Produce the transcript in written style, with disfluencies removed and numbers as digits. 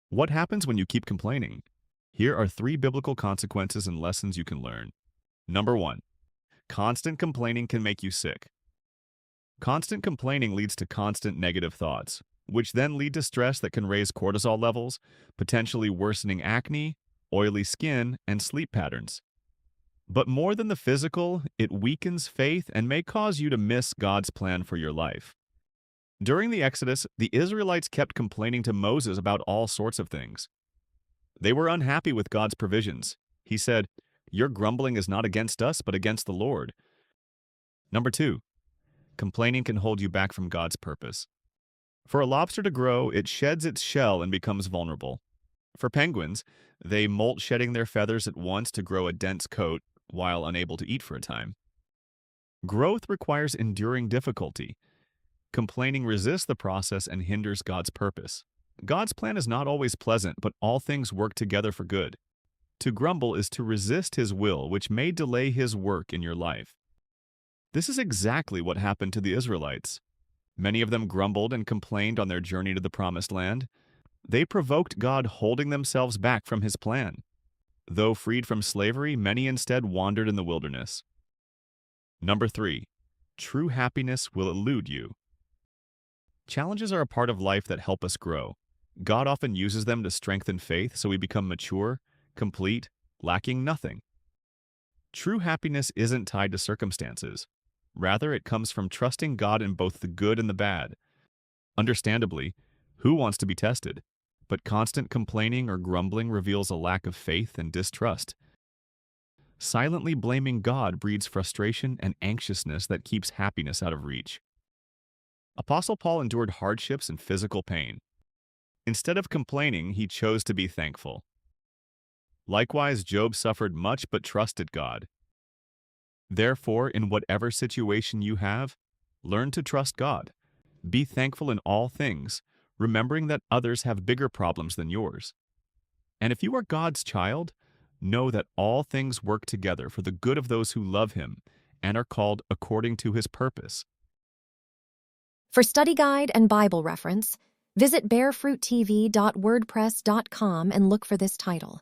What happens when you keep complaining? Here are three biblical consequences and lessons you can learn. Number one, constant complaining can make you sick. Constant complaining leads to constant negative thoughts, which then lead to stress that can raise cortisol levels, potentially worsening acne, oily skin, and sleep patterns. But more than the physical, it weakens faith and may cause you to miss God's plan for your life. During the Exodus, the Israelites kept complaining to Moses about all sorts of things. They were unhappy with God's provisions. He said, "Your grumbling is not against us, but against the Lord." Number two, complaining can hold you back from God's purpose. For a lobster to grow, it sheds its shell and becomes vulnerable. For penguins, they molt shedding their feathers at once to grow a dense coat while unable to eat for a time. Growth requires enduring difficulty. Complaining resists the process and hinders God's purpose. God's plan is not always pleasant, but all things work together for good. To grumble is to resist His will, which may delay His work in your life. This is exactly what happened to the Israelites. Many of them grumbled and complained on their journey to the Promised Land. They provoked God, holding themselves back from His plan. Though freed from slavery, many instead wandered in the wilderness. Number three, true happiness will elude you. Challenges are a part of life that help us grow. God often uses them to strengthen faith so we become mature, complete, lacking nothing. True happiness isn't tied to circumstances. Rather, it comes from trusting God in both the good and the bad. Understandably, who wants to be tested? But constant complaining or grumbling reveals a lack of faith and distrust. Silently blaming God breeds frustration and anxiousness that keeps happiness out of reach. Apostle Paul endured hardships and physical pain. Instead of complaining, he chose to be thankful. Likewise, Job suffered much but trusted God. Therefore, in whatever situation you have, learn to trust God. Be thankful in all things, remembering that others have bigger problems than yours. And if you are God's child, know that all things work together for the good of those who love Him and are called according to His purpose. For study guide and Bible reference, visit bearfruittv.wordpress.com and look for this title.